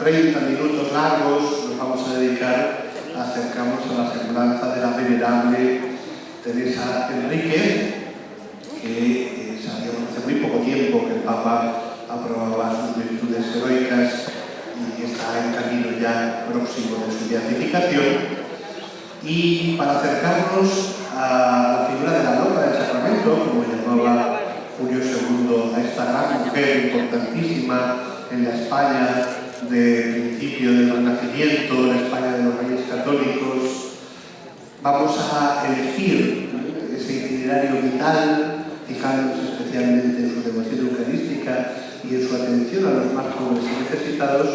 30 minutos largos nos vamos a dedicar a acercarnos a la semblanza de la venerable Teresa Enríquez, que sabíamos hace muy poco tiempo que el Papa aprobaba sus virtudes heroicas y está en camino ya próximo de su beatificación. Y para acercarnos a la figura de la loca del sacramento, como llamaba Julio II a esta gran mujer importantísima en la España del principio del Renacimiento, la España de los Reyes Católicos, vamos a elegir ese itinerario vital, fijándonos especialmente en su devoción eucarística y en su atención a los más pobres y necesitados.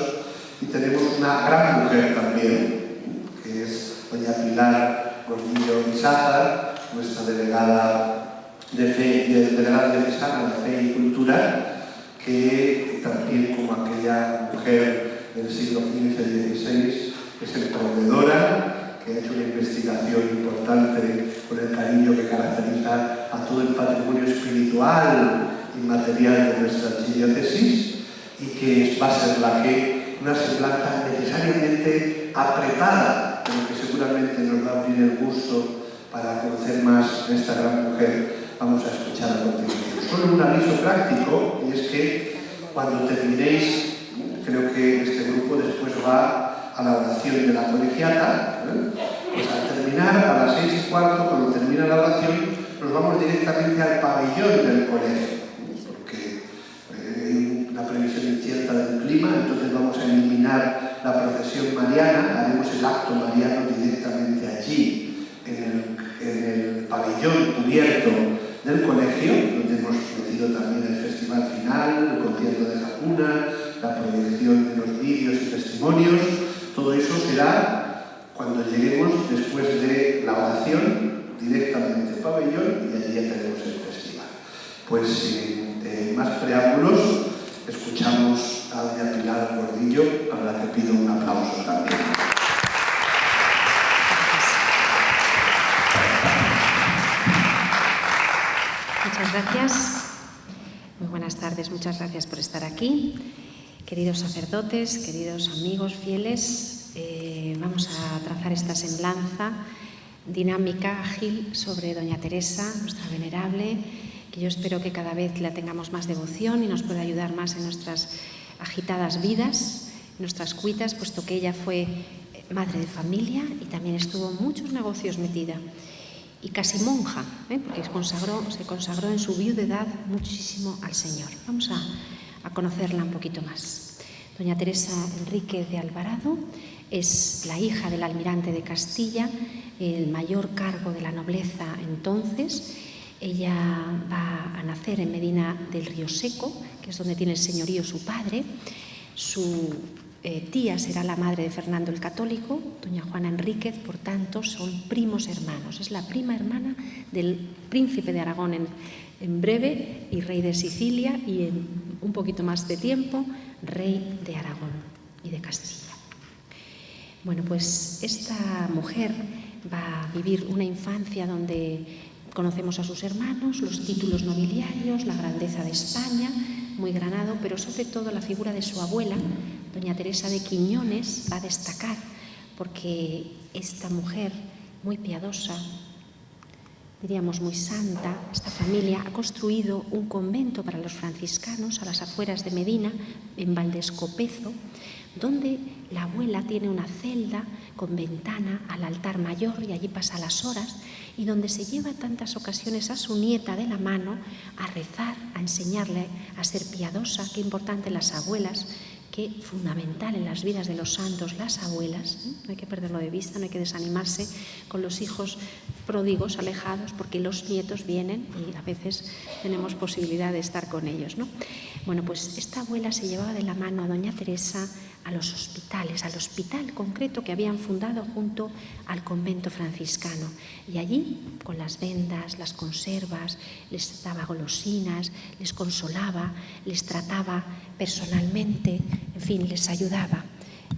Y tenemos una gran mujer también, que es doña Pilar Gordillo Izájar, nuestra delegada de fe, delegada diocesana de Fe y Cultura, que también como aquella mujer del siglo XV y XVI es emprendedora, que ha hecho una investigación importante con el cariño que caracteriza a todo el patrimonio espiritual y material de nuestra archidiócesis, y que va a ser una semblanza necesariamente apretada, pero que seguramente nos va a abrir el gusto para conocer más a esta gran mujer. Vamos a escuchar a continuación. Solo un aviso práctico, y es que cuando terminéis, creo que este grupo después va a la oración de la colegiata, pues al terminar a las 6:15, cuando termina la oración, nos vamos directamente al pabellón del colegio, porque hay una previsión incierta del clima, entonces vamos a eliminar la procesión mariana, haremos el acto mariano directamente allí, en el pabellón cubierto del colegio, donde hemos metido también el festival final, el concierto de Hakuna, la proyección de los vídeos y testimonios. Todo eso será cuando lleguemos después de la oración, directamente al pabellón, y allí ya tenemos el festival. Pues sin más preámbulos, escuchamos a doña Pilar Gordillo, a la que pido un aplauso también. Muchas gracias. Muy buenas tardes, muchas gracias por estar aquí. Queridos sacerdotes, queridos amigos fieles, vamos a trazar esta semblanza dinámica, ágil, sobre doña Teresa, nuestra venerable, que yo espero que cada vez la tengamos más devoción y nos pueda ayudar más en nuestras agitadas vidas, en nuestras cuitas, puesto que ella fue madre de familia y también estuvo en muchos negocios metida. Y casi monja, porque se consagró en su viudedad muchísimo al Señor. Vamos a conocerla un poquito más. Doña Teresa Enríquez de Alvarado es la hija del almirante de Castilla, el mayor cargo de la nobleza entonces. Ella va a nacer en Medina del Río Seco, que es donde tiene el señorío su padre. Su tía será la madre de Fernando el Católico, doña Juana Enríquez, por tanto son primos hermanos. Es la prima hermana del príncipe de Aragón en breve y rey de Sicilia, y en un poquito más de tiempo rey de Aragón y de Castilla. Bueno, pues esta mujer va a vivir una infancia donde conocemos a sus hermanos, los títulos nobiliarios, la grandeza de España, muy granado, pero sobre todo la figura de su abuela, doña Teresa de Quiñones, va a destacar, porque esta mujer muy piadosa, diríamos muy santa, esta familia ha construido un convento para los franciscanos a las afueras de Medina, en Valdescopezo, donde la abuela tiene una celda con ventana al altar mayor y allí pasa las horas, y donde se lleva tantas ocasiones a su nieta de la mano a rezar, a enseñarle a ser piadosa. Qué importante las abuelas, qué fundamental en las vidas de los santos las abuelas, ¿eh? No hay que perderlo de vista, no hay que desanimarse con los hijos pródigos, alejados, porque los nietos vienen y a veces tenemos posibilidad de estar con ellos, ¿no? Bueno, pues esta abuela se llevaba de la mano a doña Teresa a los hospitales, al hospital concreto que habían fundado junto al convento franciscano. Y allí, con las vendas, las conservas, les daba golosinas, les consolaba, les trataba personalmente, en fin, les ayudaba.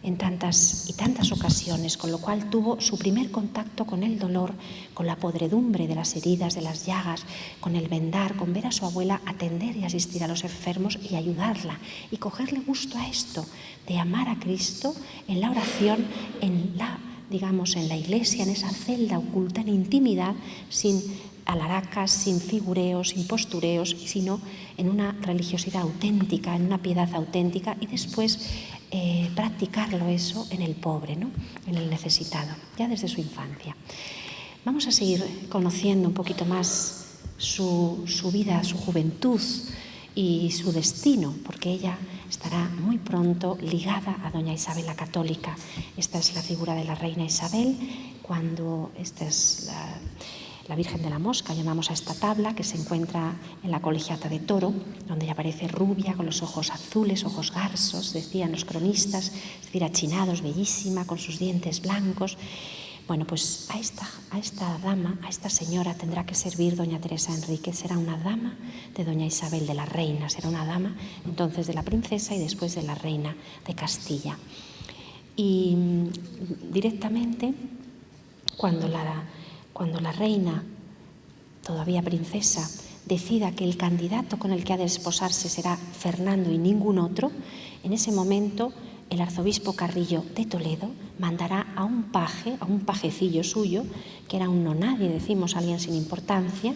en tantas y tantas ocasiones, con lo cual tuvo su primer contacto con el dolor, con la podredumbre de las heridas, de las llagas, con el vendar, con ver a su abuela atender y asistir a los enfermos y ayudarla, y cogerle gusto a esto, de amar a Cristo en la oración, en la iglesia, en esa celda oculta, en intimidad, sin alaracas, sin figureos, sin postureos, sino en una religiosidad auténtica, en una piedad auténtica, y después practicarlo eso en el pobre, ¿no? En el necesitado, ya desde su infancia. Vamos a seguir conociendo un poquito más su vida, su juventud y su destino, porque ella estará muy pronto ligada a doña Isabel la Católica. Esta es la figura de la reina Isabel, cuando esta es la Virgen de la Mosca, llamamos a esta tabla, que se encuentra en la Colegiata de Toro, donde ella aparece rubia, con los ojos azules, ojos garsos, decían los cronistas, es decir, achinados, bellísima, con sus dientes blancos. Bueno, pues a esta dama, a esta señora tendrá que servir doña Teresa Enríquez. Será una dama de doña Isabel, de la reina, será una dama entonces de la princesa y después de la reina de Castilla. Y directamente, cuando la reina, todavía princesa, decida que el candidato con el que ha de desposarse será Fernando y ningún otro, en ese momento el arzobispo Carrillo de Toledo mandará a un pajecillo suyo, que era un nonadie, decimos, alguien sin importancia,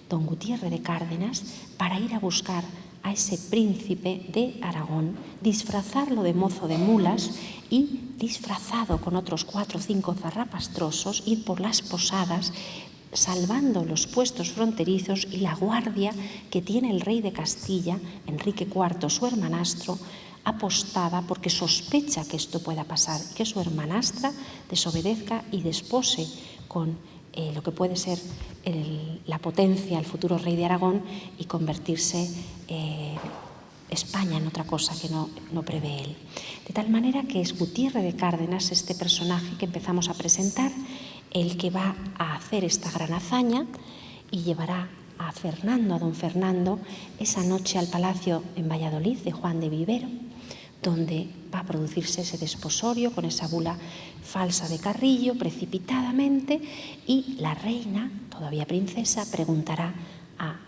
don Gutiérrez de Cárdenas, para ir a buscar a ese príncipe de Aragón, disfrazarlo de mozo de mulas y, disfrazado con otros 4 o 5 zarrapastrosos, ir por las posadas salvando los puestos fronterizos y la guardia que tiene el rey de Castilla, Enrique IV, su hermanastro, apostada porque sospecha que esto pueda pasar, que su hermanastra desobedezca y despose con lo que puede ser la potencia, el futuro rey de Aragón, y convertirse España en otra cosa que no prevé él. De tal manera que es Gutiérrez de Cárdenas, este personaje que empezamos a presentar, el que va a hacer esta gran hazaña y llevará a don Fernando, esa noche al palacio en Valladolid de Juan de Vivero, donde va a producirse ese desposorio con esa bula falsa de Carrillo, precipitadamente, y la reina, todavía princesa, preguntará a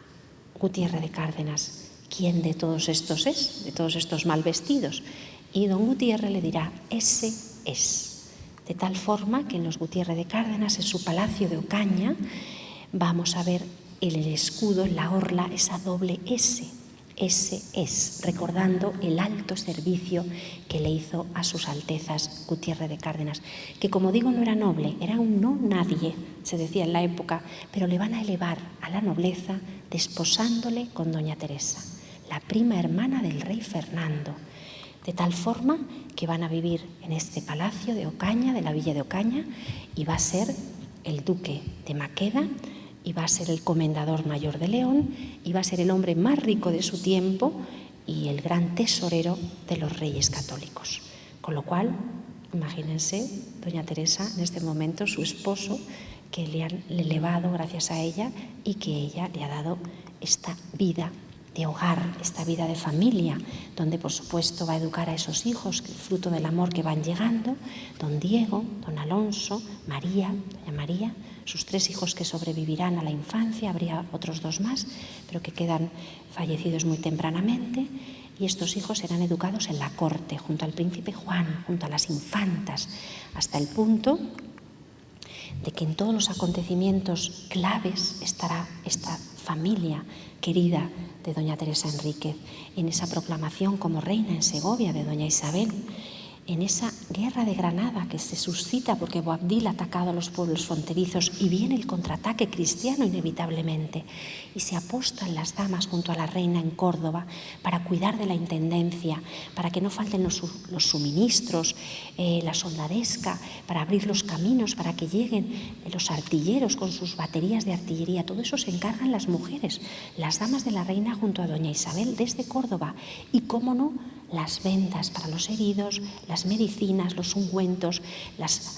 Gutiérrez de Cárdenas: ¿quién de todos estos es? De todos estos mal vestidos. Y don Gutiérrez le dirá: ese es. De tal forma que en los Gutiérrez de Cárdenas, en su palacio de Ocaña, vamos a ver en el escudo, en la orla, esa doble S. Ese es, recordando el alto servicio que le hizo a sus altezas Gutiérrez de Cárdenas, que, como digo, no era noble, era un no nadie, se decía en la época, pero le van a elevar a la nobleza desposándole con doña Teresa, la prima hermana del rey Fernando, de tal forma que van a vivir en este palacio de Ocaña, de la villa de Ocaña, y va a ser el duque de Maqueda, y va a ser el comendador mayor de León, y va a ser el hombre más rico de su tiempo y el gran tesorero de los reyes católicos. Con lo cual, imagínense, doña Teresa, en este momento, su esposo, que le han elevado gracias a ella y que ella le ha dado esta vida de hogar, esta vida de familia, donde por supuesto va a educar a esos hijos, fruto del amor que van llegando, don Diego, don Alonso, María, doña María, sus 3 hijos que sobrevivirán a la infancia, habría otros 2 más, pero que quedan fallecidos muy tempranamente, y estos hijos serán educados en la corte, junto al príncipe Juan, junto a las infantas, hasta el punto de que en todos los acontecimientos claves estará esta familia querida de doña Teresa Enríquez, en esa proclamación como reina en Segovia de doña Isabel, en esa guerra de Granada que se suscita porque Boabdil ha atacado a los pueblos fronterizos y viene el contraataque cristiano inevitablemente, y se apostan las damas junto a la reina en Córdoba para cuidar de la intendencia, para que no falten los suministros, la soldadesca, para abrir los caminos, para que lleguen los artilleros con sus baterías de artillería. Todo eso se encargan las mujeres, las damas de la reina junto a doña Isabel desde Córdoba, y cómo no, las vendas para los heridos, las medicinas, los ungüentos,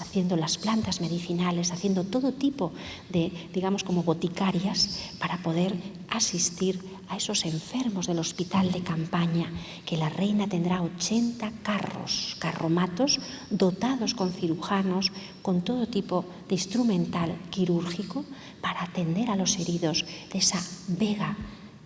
haciendo las plantas medicinales, haciendo todo tipo de, digamos, como boticarias para poder asistir a esos enfermos del hospital de campaña, que la reina tendrá 80 carromatos dotados con cirujanos, con todo tipo de instrumental quirúrgico para atender a los heridos de esa Vega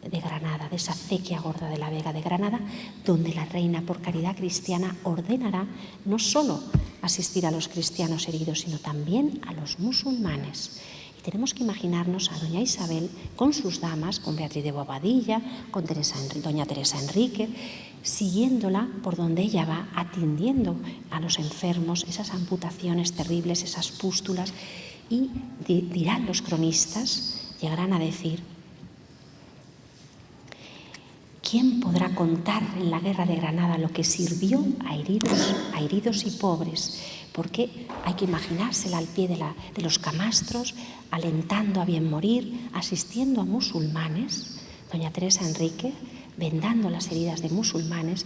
de Granada, de esa acequia gorda de la Vega de Granada, donde la reina, por caridad cristiana, ordenará no solo asistir a los cristianos heridos, sino también a los musulmanes. Y tenemos que imaginarnos a doña Isabel con sus damas, con Beatriz de Bobadilla, con doña Teresa Enríquez, siguiéndola por donde ella va, atendiendo a los enfermos, esas amputaciones terribles, esas pústulas, y dirán los cronistas, llegarán a decir: ¿quién podrá contar en la guerra de Granada lo que sirvió a heridos y pobres? Porque hay que imaginársela al pie de los camastros, alentando a bien morir, asistiendo a musulmanes, doña Teresa Enríquez, vendando las heridas de musulmanes,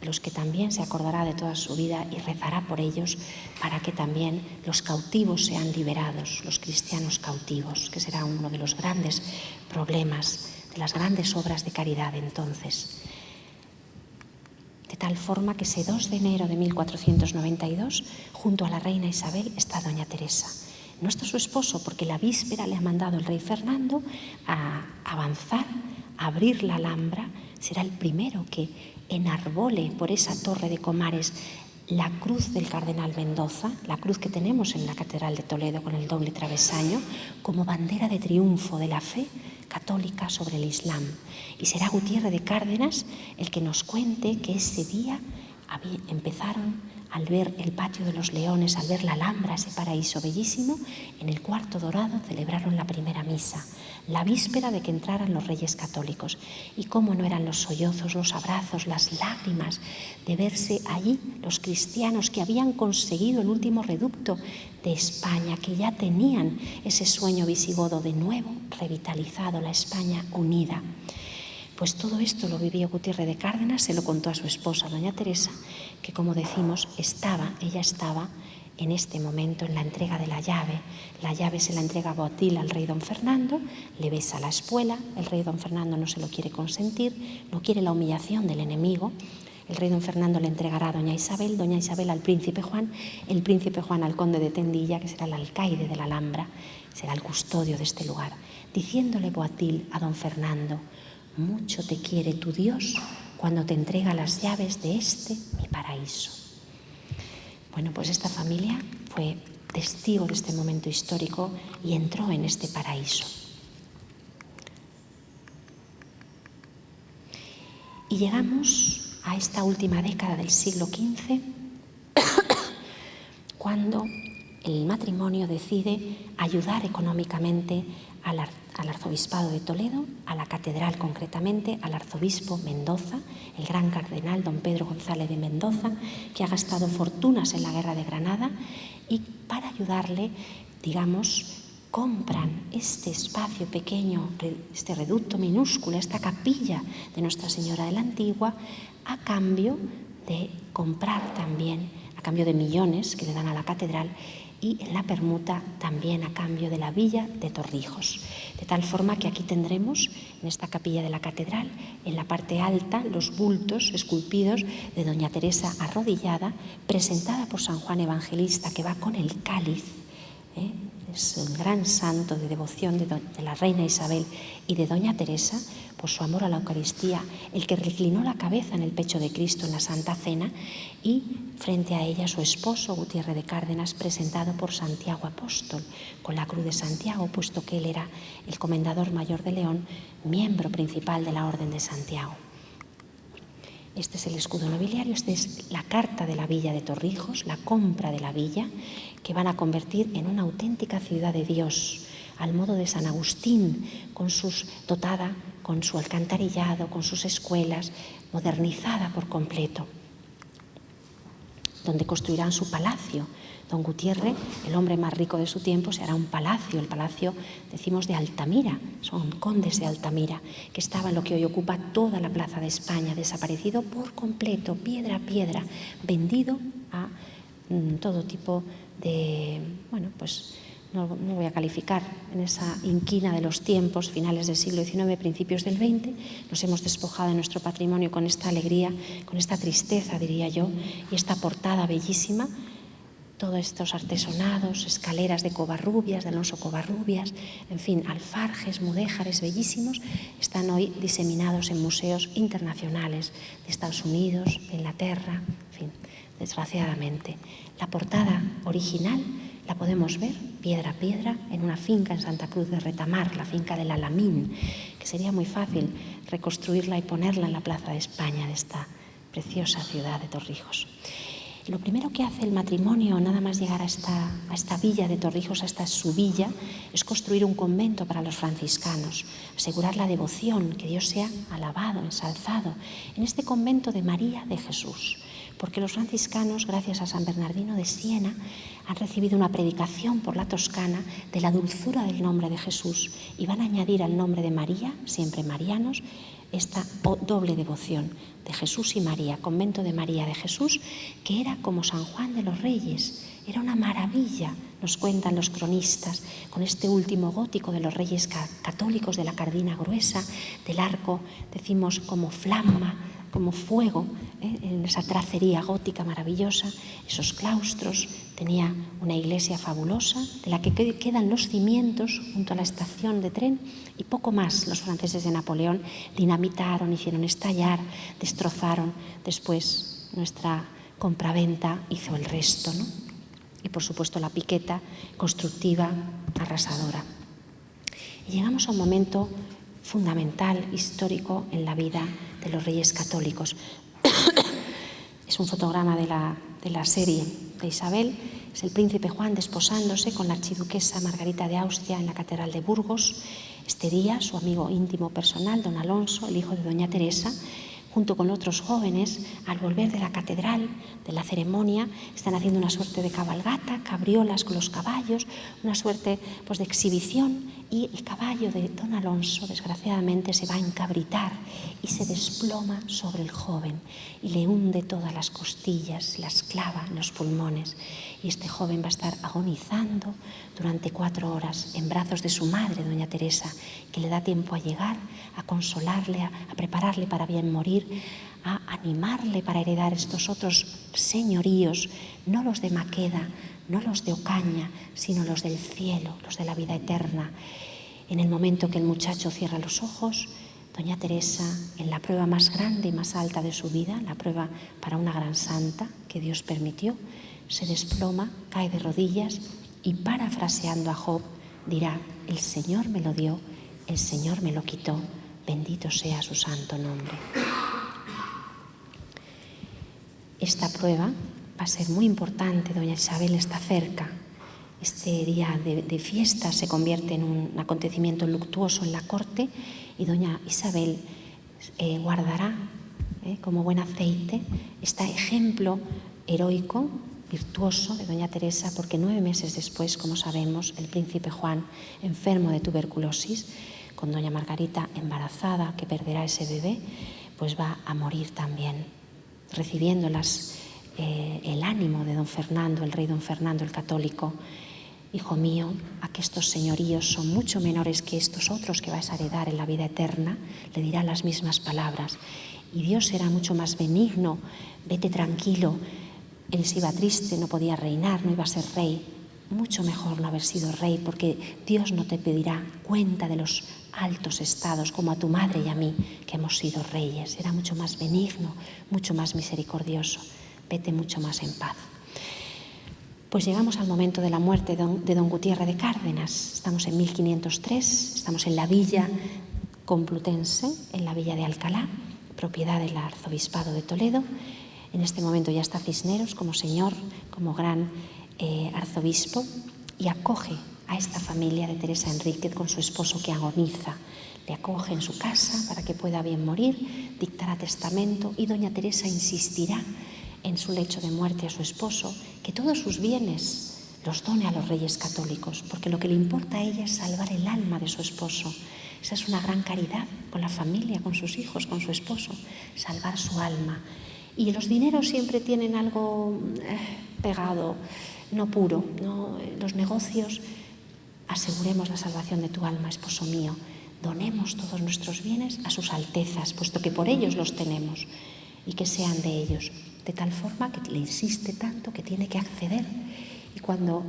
los que también se acordará de toda su vida y rezará por ellos para que también los cautivos sean liberados, los cristianos cautivos, que será uno de los grandes problemas, de las grandes obras de caridad entonces. De tal forma que ese 2 de enero de 1492, junto a la reina Isabel, está doña Teresa. No está su esposo, porque la víspera le ha mandado el rey Fernando a avanzar, a abrir la Alhambra. Será el primero que enarbole por esa torre de Comares la cruz del cardenal Mendoza, la cruz que tenemos en la Catedral de Toledo con el doble travesaño, como bandera de triunfo de la fe católica sobre el Islam. Y será Gutiérrez de Cárdenas el que nos cuente que ese día empezaron, al ver el patio de los Leones, al ver la Alhambra, ese paraíso bellísimo, en el cuarto dorado celebraron la primera misa, la víspera de que entraran los reyes católicos. Y cómo no eran los sollozos, los abrazos, las lágrimas de verse allí los cristianos que habían conseguido el último reducto de España, que ya tenían ese sueño visigodo de nuevo revitalizado, la España unida. Pues todo esto lo vivió Gutiérrez de Cárdenas, se lo contó a su esposa, doña Teresa, que, como decimos, ella estaba en este momento en la entrega de la llave. La llave se la entrega Boabdil al rey don Fernando, le besa la espuela, el rey don Fernando no se lo quiere consentir, no quiere la humillación del enemigo. El rey don Fernando le entregará a doña Isabel al príncipe Juan, el príncipe Juan al conde de Tendilla, que será el alcaide de la Alhambra, será el custodio de este lugar, diciéndole Boabdil a don Fernando: mucho te quiere tu Dios cuando te entrega las llaves de mi paraíso. Bueno, pues esta familia fue testigo de este momento histórico y entró en este paraíso. Y llegamos a esta última década del siglo XV, cuando el matrimonio decide ayudar económicamente al arzobispado de Toledo, a la catedral concretamente, al arzobispo Mendoza, el gran cardenal don Pedro González de Mendoza, que ha gastado fortunas en la guerra de Granada, y para ayudarle, digamos, compran este espacio pequeño, este reducto minúsculo, esta capilla de Nuestra Señora de la Antigua, a cambio de comprar también, a cambio de millones que le dan a la catedral, y en la permuta también a cambio de la villa de Torrijos. De tal forma que aquí tendremos, en esta capilla de la catedral, en la parte alta, los bultos esculpidos de doña Teresa arrodillada, presentada por San Juan Evangelista, que va con el cáliz. Es un gran santo de devoción de la reina Isabel y de doña Teresa, por su amor a la Eucaristía, el que reclinó la cabeza en el pecho de Cristo en la Santa Cena, y frente a ella su esposo Gutiérrez de Cárdenas, presentado por Santiago Apóstol, con la cruz de Santiago, puesto que él era el comendador mayor de León, miembro principal de la Orden de Santiago. Este es el escudo nobiliario, esta es la carta de la villa de Torrijos, la compra de la villa, que van a convertir en una auténtica ciudad de Dios, al modo de San Agustín, dotada con su alcantarillado, con sus escuelas, modernizada por completo. donde construirán su palacio. Don Gutiérrez, el hombre más rico de su tiempo, se hará un palacio, el palacio, decimos, de Altamira, son condes de Altamira, que estaba en lo que hoy ocupa toda la Plaza de España, desaparecido por completo, piedra a piedra, vendido a todo tipo de, bueno, pues no voy a calificar, en esa inquina de los tiempos, finales del siglo XIX, principios del XX, nos hemos despojado de nuestro patrimonio con esta alegría, con esta tristeza, diría yo, y esta portada bellísima. Todos estos artesonados, escaleras de Covarrubias, de Alonso Covarrubias, en fin, alfarjes, mudéjares bellísimos, están hoy diseminados en museos internacionales de Estados Unidos, de Inglaterra, en fin, desgraciadamente. La portada original la podemos ver piedra a piedra en una finca en Santa Cruz de Retamar, la finca del Alamín, que sería muy fácil reconstruirla y ponerla en la Plaza de España de esta preciosa ciudad de Torrijos. Lo primero que hace el matrimonio, nada más llegar a esta villa de Torrijos, a esta su villa, es construir un convento para los franciscanos, asegurar la devoción, que Dios sea alabado, ensalzado, en este convento de María de Jesús. Porque los franciscanos, gracias a San Bernardino de Siena, han recibido una predicación por la Toscana de la dulzura del nombre de Jesús y van a añadir al nombre de María, siempre marianos, esta doble devoción de Jesús y María, convento de María de Jesús, que era como San Juan de los Reyes, era una maravilla, nos cuentan los cronistas, con este último gótico de los reyes católicos, de la cardina gruesa, del arco, decimos como flama, como fuego, en esa tracería gótica maravillosa, esos claustros. Tenía una iglesia fabulosa de la que quedan los cimientos junto a la estación de tren y poco más. Los franceses de Napoleón dinamitaron, hicieron estallar, destrozaron. Después nuestra compraventa hizo el resto, ¿no? Y por supuesto la piqueta constructiva, arrasadora. Y llegamos a un momento fundamental, histórico en la vida de los reyes católicos. Es un fotograma de la serie de Isabel, es el príncipe Juan desposándose con la archiduquesa Margarita de Austria en la Catedral de Burgos. Este día, su amigo íntimo personal, don Alonso, el hijo de doña Teresa, junto con otros jóvenes, al volver de la catedral, de la ceremonia, están haciendo una suerte de cabalgata, cabriolas con los caballos, una suerte pues, de exhibición, y el caballo de don Alonso, desgraciadamente, se va a encabritar y se desploma sobre el joven y le hunde todas las costillas, las clava en los pulmones. Y este joven va a estar agonizando durante 4 horas en brazos de su madre, doña Teresa, que le da tiempo a llegar, a consolarle, a prepararle para bien morir, a animarle para heredar estos otros señoríos, no los de Maqueda, no los de Ocaña, sino los del cielo, los de la vida eterna. En el momento que el muchacho cierra los ojos, doña Teresa, en la prueba más grande y más alta de su vida, la prueba para una gran santa que Dios permitió, se desploma, cae de rodillas y, parafraseando a Job, dirá: el Señor me lo dio, el Señor me lo quitó, bendito sea su santo nombre. Esta prueba va a ser muy importante, doña Isabel está cerca. Este día de fiesta se convierte en un acontecimiento luctuoso en la corte y doña Isabel guardará como buen aceite este ejemplo heroico, virtuoso de doña Teresa, porque 9 meses después, como sabemos, el príncipe Juan, enfermo de tuberculosis, con doña Margarita embarazada, que perderá ese bebé, pues va a morir también, recibiendo el ánimo de don Fernando, el rey don Fernando el católico: hijo mío, aquestos señoríos son mucho menores que estos otros que vas a heredar en la vida eterna. Le dirá las mismas palabras. Y Dios será mucho más benigno, vete tranquilo. Él se iba triste, no podía reinar, no iba a ser rey. Mucho mejor no haber sido rey, porque Dios no te pedirá cuenta de los altos estados, como a tu madre y a mí, que hemos sido reyes. Era mucho más benigno, mucho más misericordioso. Vete mucho más en paz. Pues llegamos al momento de la muerte de don Gutiérrez de Cárdenas. Estamos en 1503, estamos en la villa complutense, en la villa de Alcalá, propiedad del arzobispado de Toledo. En este momento ya está Cisneros como señor, como gran arzobispo, y acoge a esta familia de Teresa Enríquez con su esposo que agoniza. Le acoge en su casa para que pueda bien morir, dictará testamento y doña Teresa insistirá en su lecho de muerte a su esposo, que todos sus bienes los done a los reyes católicos, porque lo que le importa a ella es salvar el alma de su esposo. Esa es una gran caridad con la familia, con sus hijos, con su esposo, salvar su alma. Y los dineros siempre tienen algo pegado, no puro, ¿no? Los negocios, aseguremos la salvación de tu alma, esposo mío. Donemos todos nuestros bienes a sus altezas, puesto que por ellos los tenemos, y que sean de ellos, de tal forma que le insiste tanto que tiene que acceder. Y cuando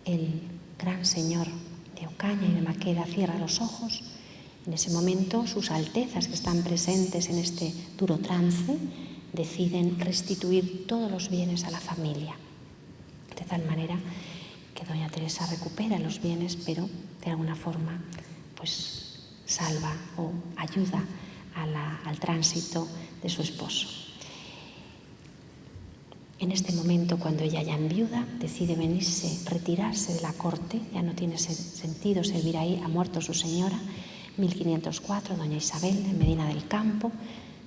el gran señor de Ocaña y de Maqueda cierra los ojos, en ese momento sus altezas que están presentes en este duro trance deciden restituir todos los bienes a la familia, de tal manera que doña Teresa recupera los bienes, pero de alguna forma pues salva o ayuda al tránsito de su esposo. En este momento, cuando ella ya enviuda, decide venirse, retirarse de la corte, ya no tiene sentido servir ahí, ha muerto su señora, 1504, doña Isabel, en Medina del Campo,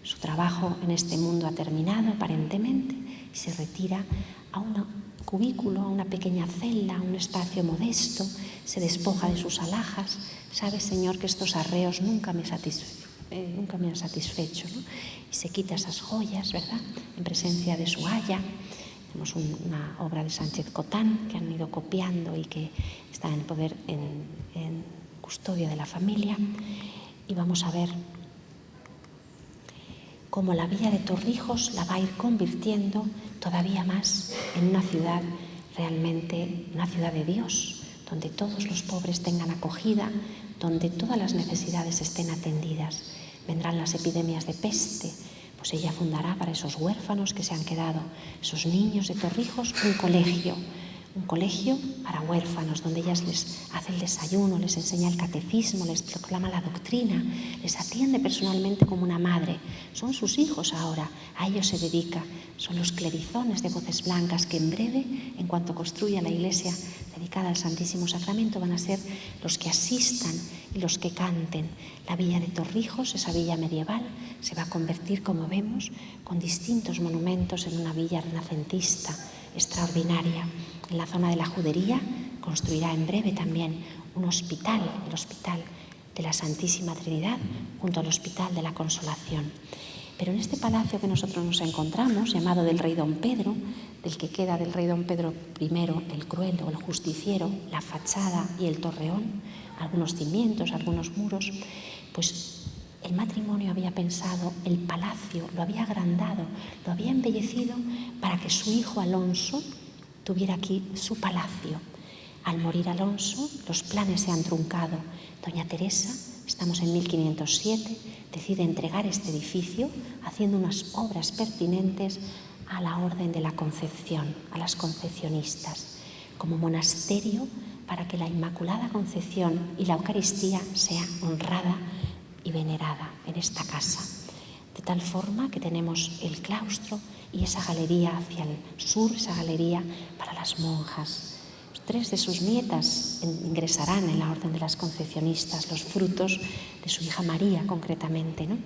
su trabajo en este mundo ha terminado aparentemente, y se retira a un cubículo, a una pequeña celda, a un espacio modesto, se despoja de sus alhajas. Sabe, Señor, que estos arreos nunca me han satisfecho, ¿no? Y se quita esas joyas, ¿verdad?, en presencia de su aya. Tenemos una obra de Sánchez Cotán que han ido copiando y que está en poder, en custodia de la familia. Y vamos a ver cómo la villa de Torrijos la va a ir convirtiendo todavía más en una ciudad realmente, una ciudad de Dios, donde todos los pobres tengan acogida, donde todas las necesidades estén atendidas. Vendrán las epidemias de peste, pues ella fundará para esos huérfanos que se han quedado, esos niños de Torrijos, un colegio para huérfanos, donde ella les hace el desayuno, les enseña el catecismo, les proclama la doctrina, les atiende personalmente como una madre. Son sus hijos ahora, a ellos se dedica. Son los clerizones de voces blancas que en breve, en cuanto construya la iglesia dedicada al Santísimo Sacramento, van a ser los que asistan y los que canten. La villa de Torrijos, esa villa medieval, se va a convertir, como vemos, con distintos monumentos en una villa renacentista extraordinaria. En la zona de la Judería construirá en breve también un hospital, el Hospital de la Santísima Trinidad, junto al Hospital de la Consolación. Pero en este palacio que nosotros nos encontramos, llamado del rey Don Pedro, del que queda del rey Don Pedro I, el cruel o el justiciero, la fachada y el torreón, algunos cimientos, algunos muros, pues el matrimonio había pensado, el palacio lo había agrandado, lo había embellecido para que su hijo Alonso tuviera aquí su palacio. Al morir Alonso, los planes se han truncado. Doña Teresa, estamos en 1507, decide entregar este edificio haciendo unas obras pertinentes a la Orden de la Concepción, a las concepcionistas, como monasterio para que la Inmaculada Concepción y la Eucaristía sea honrada y venerada en esta casa. De tal forma que tenemos el claustro y esa galería hacia el sur, esa galería para las monjas. 3 de sus nietas ingresarán en la Orden de las Concepcionistas, los frutos de su hija María concretamente, ¿no?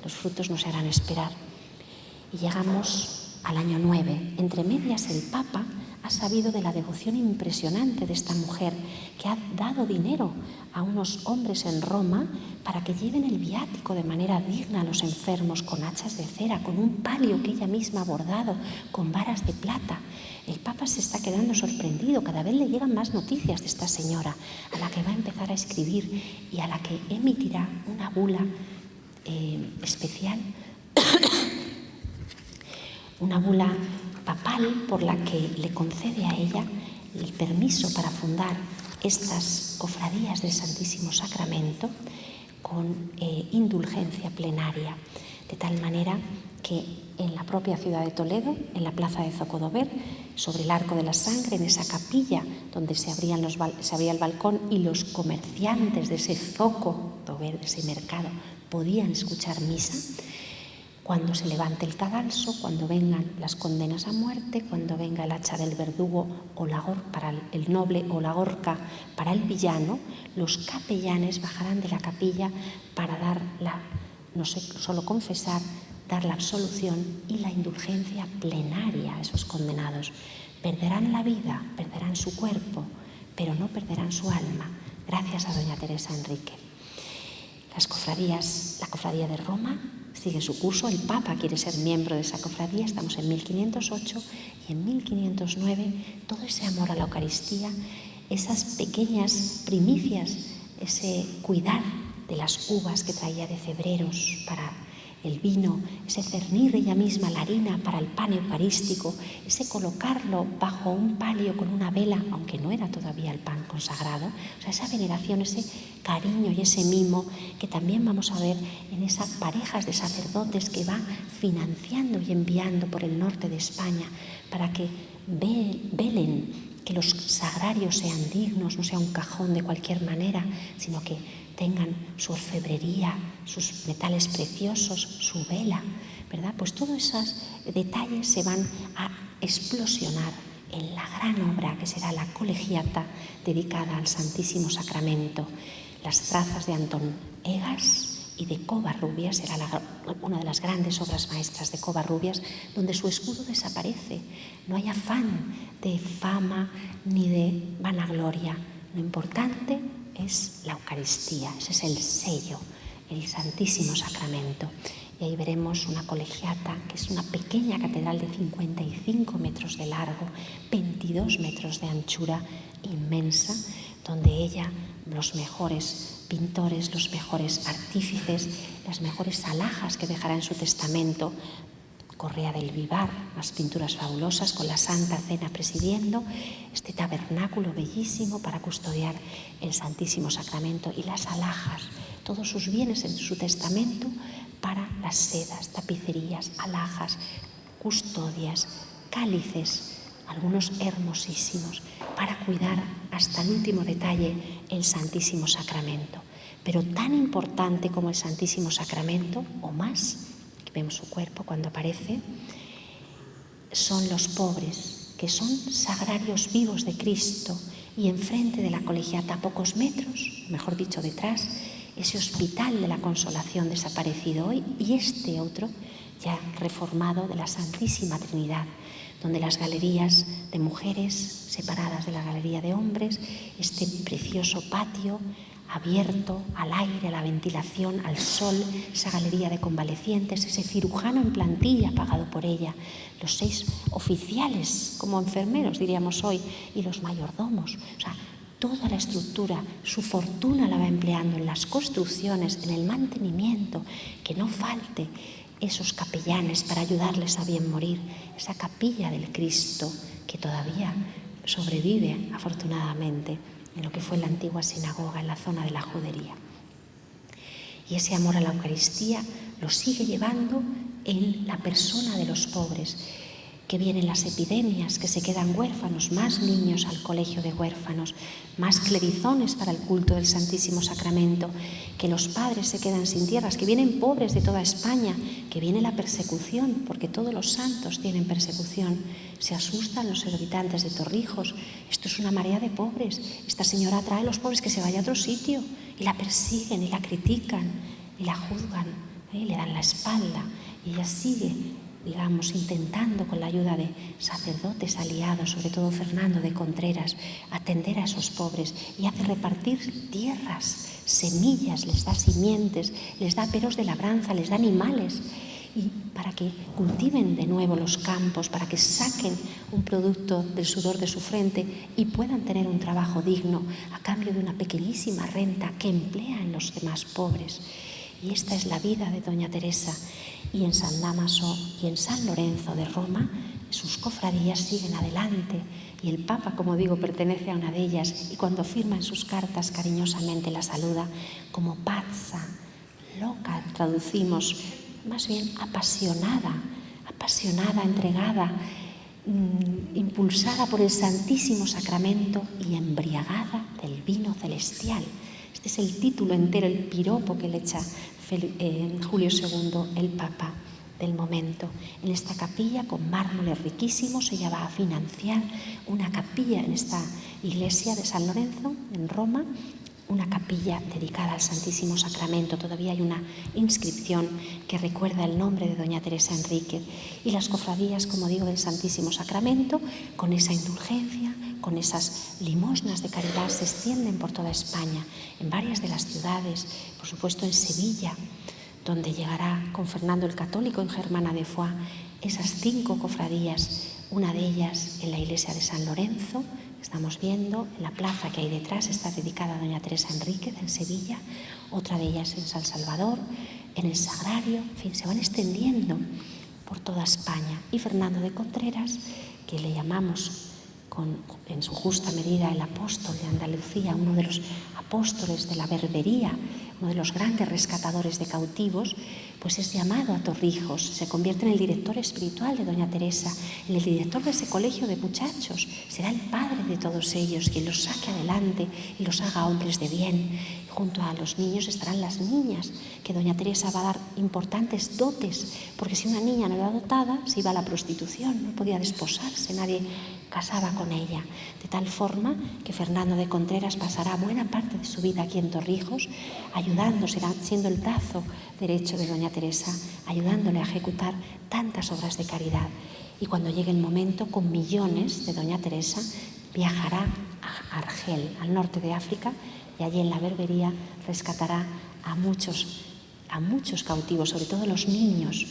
Los frutos no se harán esperar. Y llegamos al año 9. Entre medias el Papa ha sabido de la devoción impresionante de esta mujer, que ha dado dinero a unos hombres en Roma para que lleven el viático de manera digna a los enfermos, con hachas de cera, con un palio que ella misma ha bordado, con varas de plata. El Papa se está quedando sorprendido, cada vez le llegan más noticias de esta señora, a la que va a empezar a escribir y a la que emitirá una bula especial, una bula papal por la que le concede a ella el permiso para fundar estas cofradías del Santísimo Sacramento con indulgencia plenaria, de tal manera que en la propia ciudad de Toledo, en la plaza de Zocodover, sobre el Arco de la Sangre, en esa capilla donde se abría el balcón y los comerciantes de ese Zocodover, de ese mercado, podían escuchar misa, cuando se levante el cadalso, cuando vengan las condenas a muerte, cuando venga el hacha del verdugo o la horca para el noble o la horca para el villano, los capellanes bajarán de la capilla para dar no solo confesar, dar la absolución y la indulgencia plenaria a esos condenados. Perderán la vida, perderán su cuerpo, pero no perderán su alma, gracias a doña Teresa Enrique. Las cofradías, la cofradía de Roma sigue su curso, el Papa quiere ser miembro de esa cofradía, estamos en 1508 y en 1509 todo ese amor a la Eucaristía, esas pequeñas primicias, ese cuidar de las uvas que traía de cebreros para el vino, ese cernir ella misma la harina para el pan eucarístico, ese colocarlo bajo un palio con una vela, aunque no era todavía el pan consagrado, o sea, esa veneración, ese cariño y ese mimo que también vamos a ver en esas parejas de sacerdotes que va financiando y enviando por el norte de España para que velen que los sagrarios sean dignos, no sea un cajón de cualquier manera, sino que tengan su orfebrería, sus metales preciosos, su vela, ¿verdad? Pues todos esos detalles se van a explosionar en la gran obra que será la colegiata dedicada al Santísimo Sacramento. Las trazas de Antón Egas y de Covarrubias, será una de las grandes obras maestras de Covarrubias, donde su escudo desaparece. No hay afán de fama ni de vanagloria. Lo importante es la Eucaristía, ese es el sello, el Santísimo Sacramento. Y ahí veremos una colegiata, que es una pequeña catedral de 55 metros de largo, 22 metros de anchura, inmensa, donde ella, los mejores pintores, los mejores artífices, las mejores alhajas que dejará en su testamento, Correa del Vivar, las pinturas fabulosas con la Santa Cena presidiendo, este tabernáculo bellísimo para custodiar el Santísimo Sacramento y las alhajas, todos sus bienes en su testamento para las sedas, tapicerías, alhajas, custodias, cálices, algunos hermosísimos, para cuidar hasta el último detalle el Santísimo Sacramento. Pero tan importante como el Santísimo Sacramento, o más, vemos su cuerpo cuando aparece, son los pobres, que son sagrarios vivos de Cristo, y enfrente de la colegiata, a pocos metros, mejor dicho detrás, ese hospital de la Consolación desaparecido hoy, y este otro ya reformado de la Santísima Trinidad, donde las galerías de mujeres separadas de la galería de hombres, este precioso patio abierto al aire, a la ventilación, al sol, esa galería de convalecientes, ese cirujano en plantilla pagado por ella, los 6 oficiales como enfermeros diríamos hoy y los mayordomos, o sea, toda la estructura, su fortuna la va empleando en las construcciones, en el mantenimiento, que no falte esos capellanes para ayudarles a bien morir, esa capilla del Cristo que todavía sobrevive afortunadamente en lo que fue la antigua sinagoga en la zona de la judería. Y ese amor a la Eucaristía lo sigue llevando en la persona de los pobres, que vienen las epidemias, que se quedan huérfanos, más niños al colegio de huérfanos, más clerizones para el culto del Santísimo Sacramento, que los padres se quedan sin tierras, que vienen pobres de toda España, que viene la persecución, porque todos los santos tienen persecución. Se asustan los habitantes de Torrijos. Esto es una marea de pobres. Esta señora atrae a los pobres que se vaya a otro sitio, y la persiguen, y la critican, y la juzgan, y le dan la espalda, y ella sigue, digamos, intentando con la ayuda de sacerdotes aliados, sobre todo Fernando de Contreras, atender a esos pobres, y hace repartir tierras, semillas, les da simientes, les da peros de labranza, les da animales, y para que cultiven de nuevo los campos, para que saquen un producto del sudor de su frente y puedan tener un trabajo digno a cambio de una pequeñísima renta que emplea en los demás pobres. Y esta es la vida de doña Teresa. Y en San Dámaso y en San Lorenzo de Roma, sus cofradías siguen adelante. Y el Papa, como digo, pertenece a una de ellas. Y cuando firma en sus cartas, cariñosamente la saluda como pazza, loca, traducimos, más bien apasionada, entregada, impulsada por el Santísimo Sacramento y embriagada del vino celestial. Este es el título entero, el piropo que le echa Julio II, el Papa del momento. En esta capilla, con mármoles riquísimos, ella va a financiar una capilla en esta iglesia de San Lorenzo, en Roma, una capilla dedicada al Santísimo Sacramento. Todavía hay una inscripción que recuerda el nombre de doña Teresa Enríquez. Y las cofradías, como digo, del Santísimo Sacramento, con esa indulgencia, con esas limosnas de caridad, se extienden por toda España, en varias de las ciudades, por supuesto en Sevilla, donde llegará con Fernando el Católico en Germana de Foix esas 5 cofradías, una de ellas en la iglesia de San Lorenzo. Estamos viendo en la plaza que hay detrás, está dedicada a doña Teresa Enríquez en Sevilla, otra de ellas en San Salvador, en el Sagrario, en fin, se van extendiendo por toda España. Y Fernando de Contreras, que le llamamos en su justa medida el apóstol de Andalucía, uno de los apóstoles de la berbería, uno de los grandes rescatadores de cautivos, pues es llamado a Torrijos, se convierte en el director espiritual de doña Teresa, en el director de ese colegio de muchachos. Será el padre de todos ellos quien los saque adelante y los haga hombres de bien. Junto a los niños estarán las niñas, que doña Teresa va a dar importantes dotes, porque si una niña no era dotada, se iba a la prostitución, no podía desposarse, nadie casaba con ella. De tal forma que Fernando de Contreras pasará buena parte de su vida aquí en Torrijos, ayudándose, siendo el brazo derecho de doña Teresa, ayudándole a ejecutar tantas obras de caridad. Y cuando llegue el momento, con millones de doña Teresa, viajará a Argel, al norte de África, y allí en la berbería rescatará a muchos cautivos, sobre todo los niños.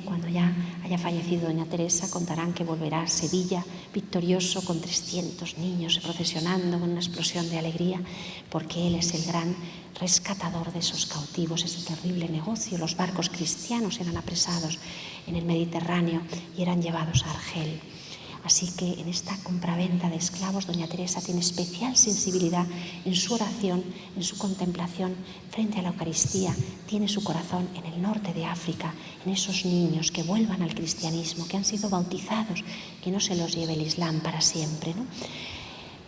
Cuando ya haya fallecido doña Teresa, contarán que volverá a Sevilla victorioso con 300 niños procesionando con una explosión de alegría, porque él es el gran rescatador de esos cautivos, ese terrible negocio. Los barcos cristianos eran apresados en el Mediterráneo y eran llevados a Argel. Así que en esta compraventa de esclavos, doña Teresa tiene especial sensibilidad en su oración, en su contemplación frente a la Eucaristía. Tiene su corazón en el norte de África, en esos niños que vuelvan al cristianismo, que han sido bautizados, que no se los lleve el Islam para siempre, ¿no?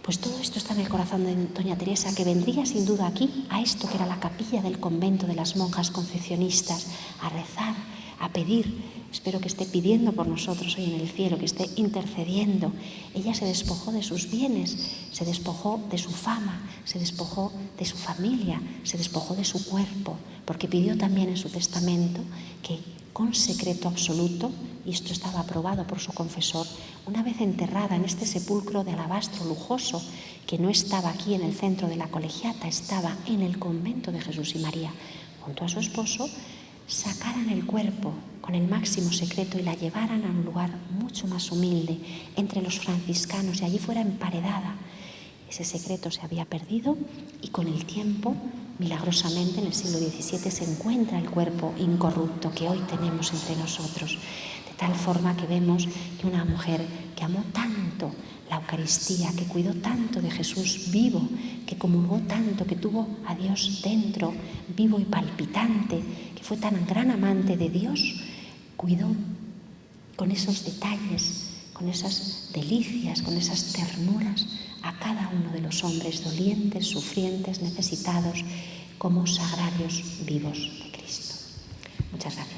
Pues todo esto está en el corazón de doña Teresa, que vendría sin duda aquí, a esto que era la capilla del convento de las monjas concepcionistas, a rezar, a pedir. Espero que esté pidiendo por nosotros hoy en el cielo, que esté intercediendo. Ella se despojó de sus bienes, se despojó de su fama, se despojó de su familia, se despojó de su cuerpo, porque pidió también en su testamento que con secreto absoluto, y esto estaba aprobado por su confesor, una vez enterrada en este sepulcro de alabastro lujoso, que no estaba aquí en el centro de la colegiata, estaba en el convento de Jesús y María, junto a su esposo, sacaran el cuerpo con el máximo secreto y la llevaran a un lugar mucho más humilde entre los franciscanos, y allí fuera emparedada. Ese secreto se había perdido y con el tiempo, milagrosamente, en el siglo XVII se encuentra el cuerpo incorrupto que hoy tenemos entre nosotros. De tal forma que vemos que una mujer que amó tanto la Eucaristía, que cuidó tanto de Jesús vivo, que comulgó tanto, que tuvo a Dios dentro, vivo y palpitante, que fue tan gran amante de Dios, cuidó con esos detalles, con esas delicias, con esas ternuras a cada uno de los hombres dolientes, sufrientes, necesitados, como sagrarios vivos de Cristo. Muchas gracias.